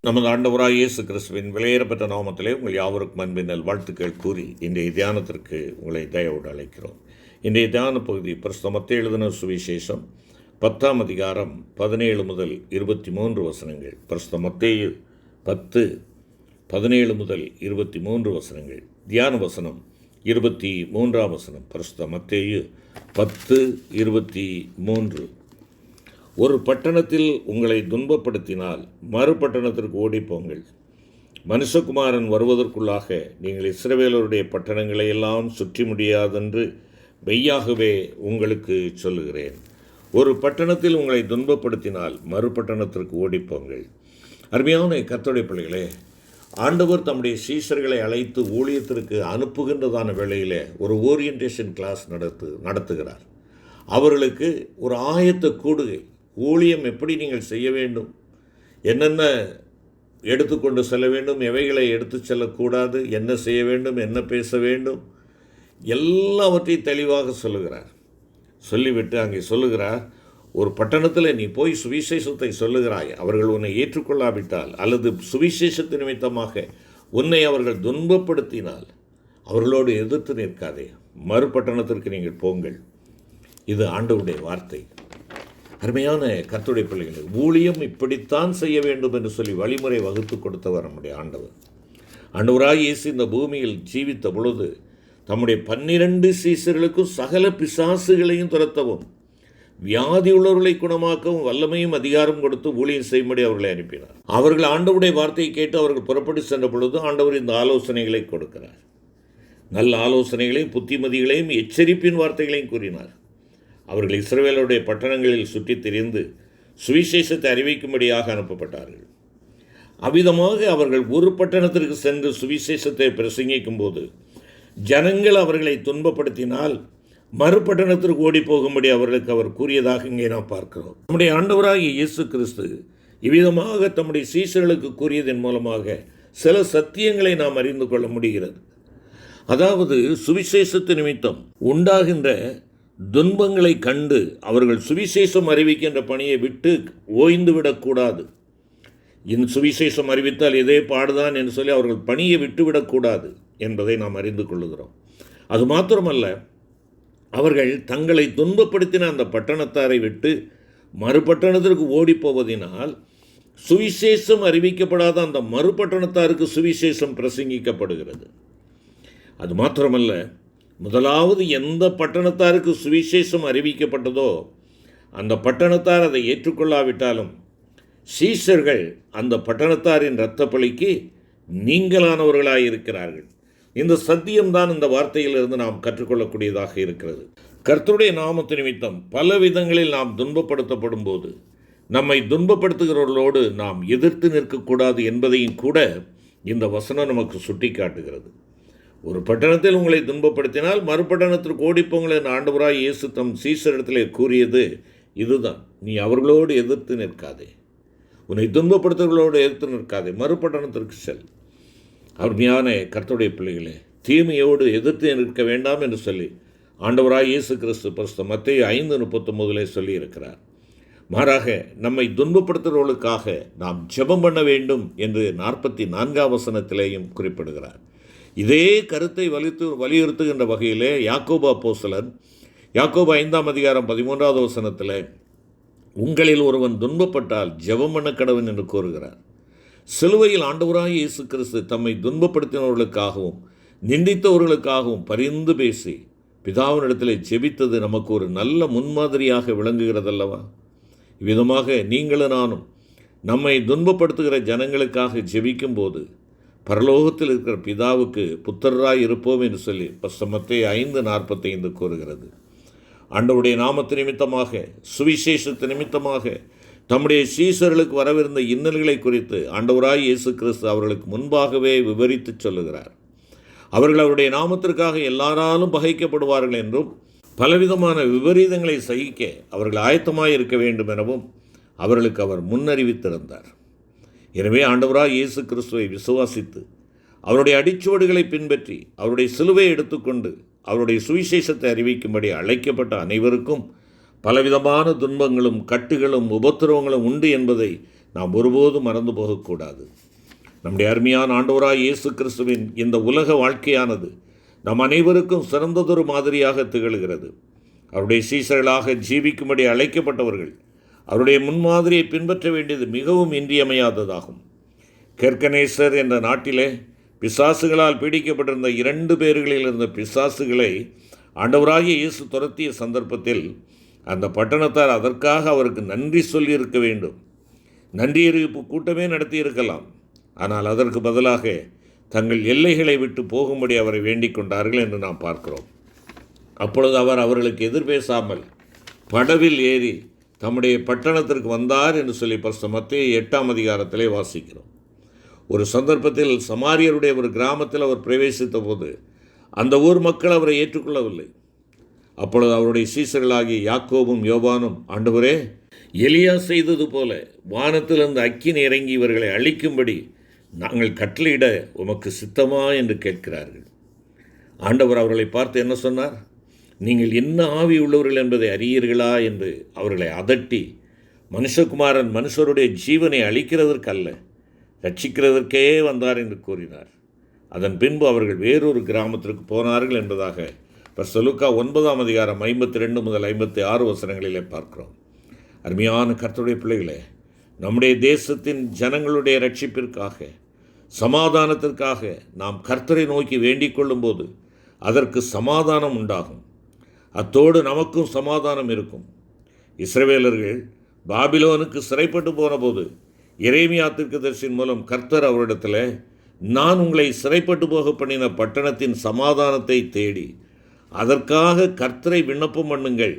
நமது ஆண்டவராய் இயேசு கிறிஸ்துவின் விலையேறப்பட்ட நாமத்திலே உங்கள் யாவருக்கும் அன்பின் வாழ்த்துக்கள் கூறி இன்றைய தியானத்திற்கு உங்களை தயவோடு அழைக்கிறோம். இன்றைய தியான பகுதி பரிசுத்த மத்தேயு எழுதின சுவிசேஷம் 10ஆம் அதிகாரம் 17 முதல் 23 வசனங்கள். பரிசுத்த மத்தேயு 10:17 முதல் 23 வசனங்கள். தியான வசனம் 23ஆம் வசனம். பரிசுத்த மத்தேயு 10:23. ஒரு பட்டணத்தில் உங்களை துன்பப்படுத்தினால் மறுபட்டணத்திற்கு ஓடிப்போங்கள். மனுஷகுமாரன் வருவதற்குள்ளாக நீங்கள் இஸ்ரவேலருடைய பட்டணங்களை எல்லாம் சுற்றி முடியாதென்று மெய்யாகவே உங்களுக்கு சொல்லுகிறேன். ஒரு பட்டணத்தில் உங்களை துன்பப்படுத்தினால் மறுபட்டணத்திற்கு ஓடிப்போங்கள். அருமையான கர்த்தருடைய பிள்ளைகளே, ஆண்டவர் தம்முடைய சீஷர்களை அழைத்து ஊழியத்திற்கு அனுப்புகின்றதான வேளையில் ஒரு ஓரியன்டேஷன் கிளாஸ் நடத்துகிறார். அவர்களுக்கு ஒரு ஆயத்த கூடுகை, ஊழியம் எப்படி நீங்கள் செய்ய வேண்டும், என்னென்ன எடுத்துக்கொண்டு செல்ல வேண்டும், எவைகளை எடுத்து செல்லக்கூடாது, என்ன செய்ய வேண்டும், என்ன பேச வேண்டும், எல்லாவற்றையும் தெளிவாக சொல்லுகிறார். சொல்லிவிட்டு அங்கே சொல்லுகிறார், ஒரு பட்டணத்தில் நீ போய் சுவிசேஷத்தை சொல்லுகிறாய், அவர்கள் உன்னை ஏற்றுக்கொள்ளாவிட்டால் அல்லது சுவிசேஷத்து நிமித்தமாக உன்னை அவர்கள் துன்பப்படுத்தினால் அவர்களோடு எதிர்த்து நிற்காதே, மறுபட்டணத்திற்கு நீங்கள் போங்கள். இது ஆண்டவருடைய வார்த்தை. அருமையான கர்த்தருடைய பிள்ளைகள், ஊழியம் இப்படித்தான் செய்ய வேண்டும் என்று சொல்லி வழிமுறை வகுத்து கொடுத்தவர் நம்முடைய ஆண்டவர். ஆண்டவராய் இயேசு இந்த பூமியில் ஜீவித்த பொழுது தம்முடைய 12 சீசர்களுக்கும் சகல பிசாசுகளையும் துரத்தவும் வியாதி உள்ளவர்களை குணமாக்கவும் வல்லமையும் அதிகாரம் கொடுத்து ஊழியம் செய்யும்படி அவர்களை அனுப்பினார். அவர்கள் ஆண்டவருடைய வார்த்தையை கேட்டு அவர்கள் புறப்பட்டு சென்ற பொழுது ஆண்டவர் இந்த ஆலோசனைகளை கொடுக்கிறார். நல்ல ஆலோசனைகளையும் புத்திமதிகளையும் எச்சரிப்பின் வார்த்தைகளையும் கூறினார். அவர்கள் இஸ்ரவேலுடைய பட்டணங்களில் சுற்றித் திரிந்து சுவிசேஷத்தை அறிவிக்கும்படியாக அனுப்பப்பட்டார்கள். அவ்விதமாக அவர்கள் ஒரு பட்டணத்திற்கு சென்று சுவிசேஷத்தை பிரசங்கிக்கும் போது ஜனங்கள் அவர்களை துன்பப்படுத்தினால் மறுபட்டணத்திற்கு ஓடி போகும்படி அவர்களுக்கு அவர் கூறியதாக இங்கே நாம் பார்க்கிறோம். நம்முடைய ஆண்டவராகிய இயேசு கிறிஸ்து இவ்விதமாக தம்முடைய சீஷர்களுக்கு கூறியதன் மூலமாக சில சத்தியங்களை நாம் அறிந்து கொள்ள முடிகிறது. அதாவது, சுவிசேஷத்து நிமித்தம் உண்டாகின்ற துன்பங்களை கண்டு அவர்கள் சுவிசேஷம் அறிவிக்கின்ற பணியை விட்டு ஓய்ந்து விடக்கூடாது. சுவிசேஷம் அறிவித்தால் எதே பாடுதான் என்று சொல்லி அவர்கள் பணியை விட்டுவிடக்கூடாது என்பதை நாம் அறிந்து கொள்ளுகிறோம். அது மாத்திரமல்ல, அவர்கள் தங்களை துன்பப்படுத்தின அந்த பட்டணத்தாரை விட்டு மறுபட்டணத்திற்கு ஓடிப்போவதினால் சுவிசேஷம் அறிவிக்கப்படாத அந்த மறுபட்டணத்தாருக்கு சுவிசேஷம் பிரசங்கிக்கப்படுகிறது. அது மாத்திரமல்ல, முதலாவது எந்த பட்டணத்தாருக்கு சுவிசேஷம் அறிவிக்கப்பட்டதோ அந்த பட்டணத்தார் அதை ஏற்றுக்கொள்ளாவிட்டாலும் சீஷர்கள் அந்த பட்டணத்தாரின் இரத்த பலிக்கு நீங்களானவர்களாக இருக்கிறார்கள். இந்த சத்தியம்தான் இந்த வார்த்தையிலிருந்து நாம் கற்றுக்கொள்ளக்கூடியதாக இருக்கிறது. கர்த்தருடைய நாமத்து நிமித்தம் பல விதங்களில் நாம் துன்பப்படுத்தப்படும் போது நம்மை துன்பப்படுத்துகிறவர்களோடு நாம் எதிர்த்து நிற்கக்கூடாது என்பதையும் கூட இந்த வசனம் நமக்கு சுட்டி காட்டுகிறது. ஒரு பட்டணத்தில் உங்களை துன்பப்படுத்தினால் மறுபட்டணத்திற்கு ஓடிப்போங்கள் என்ற ஆண்டவராய் இயேசு தம் சீஷரிடத்திலே கூறியது இதுதான். நீ அவர்களோடு எதிர்த்து நிற்காதே, உன்னை துன்பப்படுத்துகிறவர்களோடு எதிர்த்து நிற்காதே, மறுபட்டணத்திற்கு செல். அருமையான கர்த்தருடைய பிள்ளைகளே, தீமையோடு எதிர்த்து நிற்க வேண்டாம் என்று சொல்லி ஆண்டவராய் இயேசு கிறிஸ்து பரிசுத்த மத்தேயு 5:39 சொல்லி இருக்கிறார். மாறாக நம்மை துன்பப்படுத்துகிறவர்களுக்காக நாம் ஜெபம் பண்ண வேண்டும் என்று 44ஆம் வசனத்திலேயும் குறிப்பிடுகிறார். இதே கருத்தை வலியுறுத்துகின்ற வகையிலே யாக்கோபு அப்போஸ்தலன் யாக்கோபு 5ஆம் அதிகாரம் 13வது வசனத்தில் உங்களில் ஒருவன் துன்பப்பட்டால் ஜெபம் பண்ண கடவன் என்று கூறுகிறார். சிலுவையில் ஆண்டவராய் இயேசு கிறிஸ்து தம்மை துன்பப்படுத்தினவர்களுக்காகவும் நிந்தித்தவர்களுக்காகவும் பரிந்து பேசி பிதாவினிடத்தில் ஜெபித்தது நமக்கு ஒரு நல்ல முன்மாதிரியாக விளங்குகிறதல்லவா? இவ்விதமாக நீங்களும் நானும் நம்மை துன்பப்படுத்துகிற ஜனங்களுக்காக ஜெபிக்கும் போது பரலோகத்தில் இருக்கிற பிதாவுக்கு புத்தராய் இருப்போம் என்று சொல்லி மத்தேயு 5:45 கூறுகிறது. ஆண்டவருடைய நாமத்து நிமித்தமாக சுவிசேஷத்து நிமித்தமாக தம்முடைய சீஷர்களுக்கு வரவிருந்த இன்னல்களை குறித்து ஆண்டவராய் இயேசு கிறிஸ்து அவர்களுக்கு முன்பாகவே விவரித்து சொல்லுகிறார். அவர்கள் அவருடைய நாமத்திற்காக எல்லாராலும் பகைக்கப்படுவார்கள் என்றும் பலவிதமான விபரீதங்களை சகிக்க அவர்கள் ஆயத்தமாக இருக்க வேண்டும் எனவும் அவர்களுக்கு அவர் முன்னறிவித்திருந்தார். எனவே ஆண்டவராய் இயேசு கிறிஸ்துவை விசுவாசித்து அவருடைய அடிச்சுவடுகளை பின்பற்றி அவருடைய சிலுவை எடுத்துக்கொண்டு அவருடைய சுவிசேஷத்தை அறிவிக்கும்படி அழைக்கப்பட்ட அனைவருக்கும் பலவிதமான துன்பங்களும் கட்டுகளும் உபத்திரவங்களும் உண்டு என்பதை நாம் ஒருபோதும் மறந்து போகக்கூடாது. நம்முடைய அருமையான ஆண்டவராய் இயேசு கிறிஸ்துவின் இந்த உலக வாழ்க்கையானது நம் அனைவருக்கும் சிறந்ததொரு மாதிரியாக திகழ்கிறது. அவருடைய சீசர்களாக ஜீவிக்கும்படி அழைக்கப்பட்டவர்கள் அவருடைய முன்மாதிரியை பின்பற்ற வேண்டியது மிகவும் இன்றியமையாததாகும். கெர்கனேசர் என்ற நாட்டிலே பிசாசுகளால் பீடிக்கப்பட்டிருந்த 2 பேர்களில் இருந்த பிசாசுகளை ஆண்டவராகிய இயேசு துரத்திய சந்தர்ப்பத்தில் அந்த பட்டணத்தார் அதற்காக அவருக்கு நன்றி சொல்லியிருக்க வேண்டும். நன்றி அறிவிப்பு கூட்டமே நடத்தியிருக்கலாம். ஆனால் அதற்கு பதிலாக தங்கள் எல்லைகளை விட்டு போகும்படி அவரை வேண்டிக் கொண்டார்கள் என்று நாம் பார்க்கிறோம். அப்பொழுது அவர் அவர்களுக்கு எதிர்பேசாமல் படவில் ஏறி தம்முடைய பட்டணத்திற்கு வந்தார் என்று சொல்லி மத்தேயு 8ஆம் அதிகாரத்திலே வாசிக்கிறோம். ஒரு சந்தர்ப்பத்தில் சமாரியருடைய ஒரு கிராமத்தில் அவர் பிரவேசித்த போது அந்த ஊர் மக்கள் அவரை ஏற்றுக்கொள்ளவில்லை. அப்பொழுது அவருடைய சீசர்களாகிய யாக்கோபும் யோவானும், ஆண்டவரே, எலியா செய்தது போல வானத்திலிருந்து அக்கினி இறங்கி இவர்களை அழிக்கும்படி நாங்கள் கட்டளையிட உமக்கு சித்தமா என்று கேட்கிறார்கள். ஆண்டவர் அவர்களை பார்த்து என்ன சொன்னார்? நீங்கள் என்ன ஆவி உள்ளவர்கள் என்பதை அறியீர்களா என்று அவர்களை அதட்டி, மனுஷகுமாரன் மனுஷருடைய ஜீவனை அழிக்கிறதற்கல்ல, ரட்சிக்கிறதற்கே வந்தார் என்று கூறினார். அதன் பின்பு அவர்கள் வேறொரு கிராமத்திற்கு போனார்கள் என்பதாக லூக்கா 9ஆம் அதிகாரம் 52 முதல் 56 வசனங்களிலே பார்க்கிறோம். அருமையான கர்த்தருடைய பிள்ளைகளே, நம்முடைய தேசத்தின் ஜனங்களுடைய ரட்சிப்பிற்காக, சமாதானத்திற்காக நாம் கர்த்தரை நோக்கி வேண்டிக் கொள்ளும்போது அதற்கு சமாதானம் உண்டாகும். அத்தோடு நமக்கும் சமாதானம் இருக்கும். இஸ்ரவேலர்கள் பாபிலோனுக்கு சிறைப்பட்டு போன போது எரேமியா தீர்க்கதரிசியின் மூலம் கர்த்தர் அவரிடத்தில், நான் உங்களை சிறைப்பட்டு போக பண்ணின பட்டணத்தின் சமாதானத்தை தேடி அதற்காக கர்த்தரை விண்ணப்பம் பண்ணுங்கள்,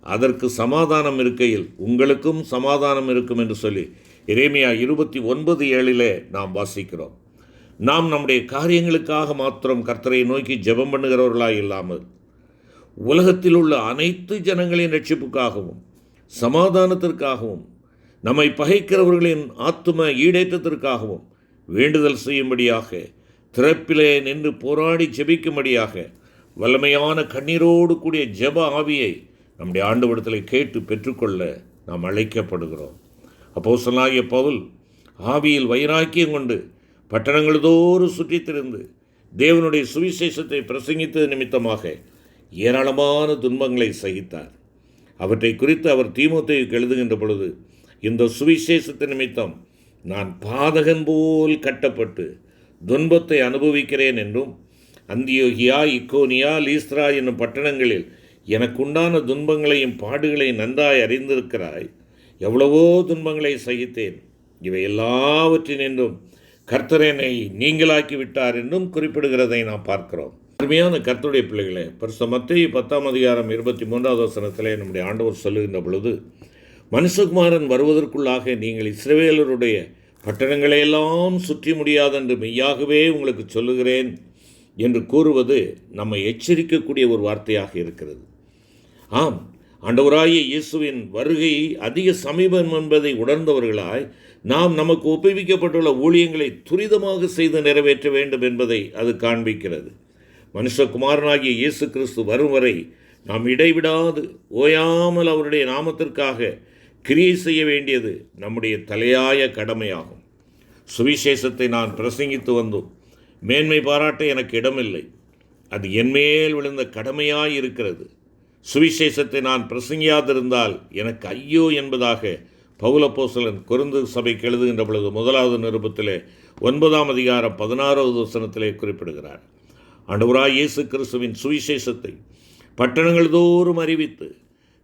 அதற்கு சமாதானம் இருக்கையில் உங்களுக்கும் சமாதானம் இருக்கும் என்று சொல்லி எரேமியா 29:7 நாம் வாசிக்கிறோம். நாம் நம்முடைய காரியங்களுக்காக மாத்திரம் கர்த்தரை நோக்கி ஜெபம் பண்ணுகிறவர்களாக இல்லாமல் உலகத்தில் உள்ள அனைத்து ஜனங்களின் ரட்சிப்புக்காகவும் சமாதானத்திற்காகவும் நம்மை பகைக்கிறவர்களின் ஆத்தும ஈடேற்றத்திற்காகவும் வேண்டுதல் செய்யும்படியாக, திறப்பிலே நின்று போராடி ஜெபிக்கும்படியாக வல்லமையான கண்ணீரோடு கூடிய ஜெப ஆவியை நம்முடைய ஆண்டவரிடத்தில் கேட்டு பெற்றுக்கொள்ள நாம் அழைக்கப்படுகிறோம். அப்போஸ்தலனாகிய பவுல் ஆவியில் வைராக்கியம் கொண்டு பட்டணங்களதோறும் சுற்றித் திரிந்து தேவனுடைய சுவிசேஷத்தை பிரசங்கித்தது நிமித்தமாக ஏராளமான துன்பங்களை சகித்தார். அவற்றை குறித்து அவர் தீமோத்தேயுக்கு எழுதுகின்ற பொழுது, இந்த சுவிசேஷத்தின் நிமித்தம் நான் பாதகன் போல் கட்டப்பட்டு துன்பத்தை அனுபவிக்கிறேன் என்றும், அந்தியோகியா, இக்கோனியா, லீஸ்திரா என்னும் பட்டணங்களில் எனக்குண்டான துன்பங்களையும் பாடுகளையும் நன்றாய் அறிந்திருக்கிறாய். எவ்வளவோ துன்பங்களை சகித்தேன், இவை எல்லாவற்றினின்றும் கர்த்தர் என்னை நீங்களாக்கி விட்டார் என்றும் குறிப்பிடுகிறதை நாம் பார்க்கிறோம். அருமையான கர்த்தருடைய பிள்ளைகளே, மத்தேயு 10ஆம் அதிகாரம் 23வது வசனத்திலே நம்முடைய ஆண்டவர் சொல்லுகின்ற பொழுது, மனுஷகுமாரன் வருவதற்குள்ளாக நீங்கள் இஸ்ரவேலருடைய பட்டணங்களையெல்லாம் சுற்றி முடியாதென்று மெய்யாகவே உங்களுக்கு சொல்லுகிறேன் என்று கூறுவது நம்மை எச்சரிக்கக்கூடிய ஒரு வார்த்தையாக இருக்கிறது. ஆம், ஆண்டவராகிய இயேசுவின் வருகை அதிக சமீபம் என்பதை உணர்ந்தவர்களாய் நாம் நமக்கு ஒப்புவிக்கப்பட்டுள்ள ஊழியங்களை துரிதமாக செய்து நிறைவேற்ற வேண்டும் என்பதை அது காண்பிக்கிறது. மனுஷகுமாரனாகிய இயேசு கிறிஸ்து வரும் வரை நாம் இடைவிடாது ஓயாமல் அவருடைய நாமத்திற்காக கிரியை செய்ய வேண்டியது நம்முடைய தலையாய கடமையாகும். சுவிசேஷத்தை நான் பிரசங்கித்து வந்தோம். மேன்மை பாராட்ட எனக்கு இடமில்லை, அது என்மேல் விழுந்த கடமையாய் இருக்கிறது. சுவிசேஷத்தை நான் பிரசங்கியாதிருந்தால் எனக்கு ஐயோ என்பதாக பவுல் அப்போஸ்தலன் கொரிந்து சபைக்கு எழுதுகின்ற பொழுது 1வது நிருபத்திலே 9ஆம் அதிகாரம் 16வது வசனத்திலே குறிப்பிடுகிறார். ஆண்டவராய் இயேசு கிறிஸ்துவின் சுவிசேஷத்தை பட்டணங்கள் தோறும் அறிவித்து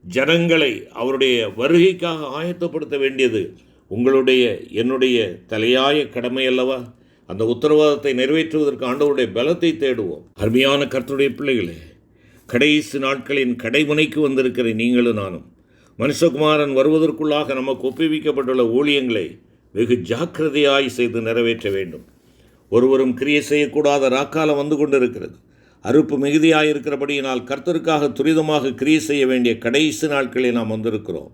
ஜனங்களை அவருடைய வருகைக்காக ஆயத்தப்படுத்த வேண்டியது உங்களுடைய என்னுடைய தலையாய கடமை அல்லவா? அந்த உத்தரவாதத்தை நிறைவேற்றுவதற்கு ஆண்டவருடைய பலத்தை தேடுவோம். அருமையான கர்த்தருடைய பிள்ளைகளே, கடைசி நாட்களின் கடைமுனைக்கு வந்திருக்கிற நீங்களும் நானும் மனுஷகுமாரன் வருவதற்குள்ளாக நமக்கு ஒப்புவிக்கப்பட்டுள்ள ஊழியங்களை வெகு ஜாக்கிரதையாய் செய்து நிறைவேற்ற வேண்டும். ஒருவரும் கிரியை செய்யக்கூடாத ராக்காலம் வந்து கொண்டிருக்கிறது. அறுப்பு மிகுதியாயிருக்கிறபடியினால் கர்த்தருக்காக துரிதமாக கிரியை செய்ய வேண்டிய கடைசி நாட்களில் நாம் வந்திருக்கிறோம்.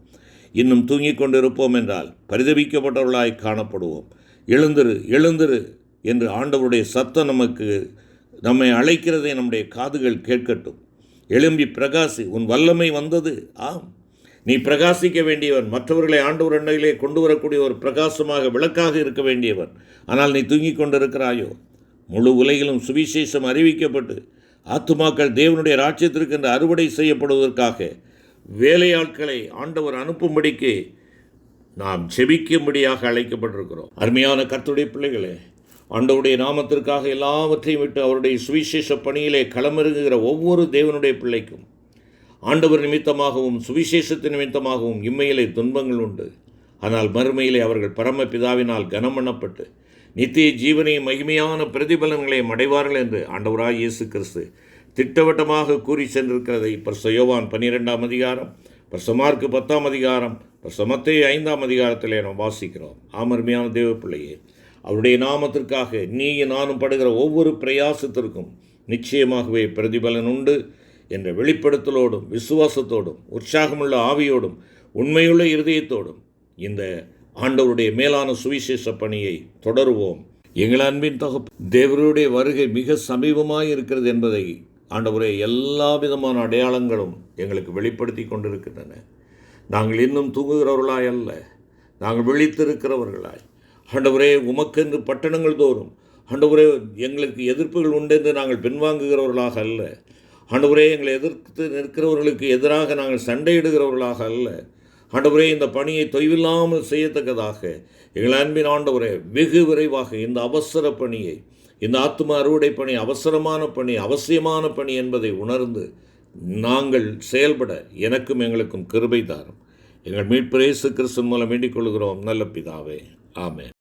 இன்னும் தூங்கிக் கொண்டிருப்போம் என்றால் பரிதபிக்கப்பட்டவர்களாய் காணப்படுவோம். எழுந்திரு எழுந்திரு என்று ஆண்டவருடைய சத்தம் நம்மை அழைக்கிறதை நம்முடைய காதுகள் கேட்கட்டும். எழும்பி பிரகாசி, உன் வல்லமை வந்தது. ஆம், நீ பிரகாசிக்க வேண்டியவன், மற்றவர்களை ஆண்டவர் அண்டையிலே கொண்டு வரக்கூடிய ஒரு பிரகாசமாக விளக்காக இருக்க வேண்டியவன். ஆனால் நீ தூங்கிக் கொண்டிருக்கிறாயோ? முழு உலகிலும் சுவிசேஷம் அறிவிக்கப்பட்டு ஆத்துமாக்கள் தேவனுடைய ராஜ்யத்திற்கு என்று அறுவடை செய்யப்படுவதற்காக வேலையாட்களை ஆண்டவர் அனுப்பும்படிக்கு நாம் செபிக்கும்படியாக அழைக்கப்பட்டிருக்கிறோம். அருமையான கர்த்தருடைய பிள்ளைகளே, ஆண்டவருடைய நாமத்திற்காக எல்லாவற்றையும் விட்டு அவருடைய சுவிசேஷ பணியிலே களமிறங்குகிற ஒவ்வொரு தேவனுடைய பிள்ளைக்கும் ஆண்டவர் நிமித்தமாகவும் சுவிசேஷத்தின் நிமித்தமாகவும் இம்மையிலே துன்பங்கள் உண்டு. ஆனால் மறுமையிலே அவர்கள் பரமபிதாவினால் கனம் பண்ணப்பட்டு நித்திய ஜீவனையும் மகிமையான பிரதிபலன்களையும் அடைவார்கள் என்று ஆண்டவராய் இயேசு கிறிஸ்து திட்டவட்டமாக கூறி சென்றிருக்கிறதை பரிசுத்த யோவான் 12ஆம் அதிகாரம், பரிசுத்த மார்க்கு 10ஆம் அதிகாரம், பரிசுத்த மத்தேயு 5ஆம் அதிகாரத்திலே நாம் வாசிக்கிறோம். அருமையான தேவ பிள்ளையே, அவருடைய நாமத்திற்காக நீ நானும் படுகிற ஒவ்வொரு பிரயாசத்திற்கும் நிச்சயமாகவே பிரதிபலன் உண்டு என்ற வெளிப்படுத்தலோடும் விசுவாசத்தோடும் உற்சாகமுள்ள ஆவியோடும் உண்மையுள்ள இருதயத்தோடும் இந்த ஆண்டவருடைய மேலான சுவிசேஷ பணியை தொடருவோம். எங்கள் அன்பின் தகப்பனே, தேவருடைய வருகை மிக சமீபமாக இருக்கிறது என்பதை ஆண்டவரே எல்லா விதமான அடையாளங்களும் எங்களுக்கு வெளிப்படுத்தி கொண்டிருக்கின்றன. நாங்கள் இன்னும் தூங்குகிறவர்களாய் அல்ல, நாங்கள் விழித்திருக்கிறவர்களாய் ஆண்டவரே, உமக்கென்று பட்டணங்கள் தோறும் ஆண்டவரே எங்களுக்கு எதிர்ப்புகள் உண்டென்று நாங்கள் பின்வாங்குகிறவர்களாக அல்ல. ஆண்டவரே, எங்களை எதிர்த்து நிற்கிறவர்களுக்கு எதிராக நாங்கள் சண்டையிடுகிறவர்களாக அல்ல. ஆண்டவரே, இந்த பணியை தொய்வில்லாமல் செய்யத்தக்கதாக எங்கள் அன்பின் ஆண்டவரே, வெகு விரைவாக இந்த அவசர பணியை, இந்த ஆத்தும அறுவடை பணி அவசரமான பணி, அவசியமான பணி என்பதை உணர்ந்து நாங்கள் செயல்பட எனக்கும் எங்களுக்கும் கிருபை தாரும். எங்கள் மீட்பர் இயேசு கிறிஸ்து மூலம் வேண்டிக் கொள்கிறோம் நல்ல பிதாவே. ஆமென்.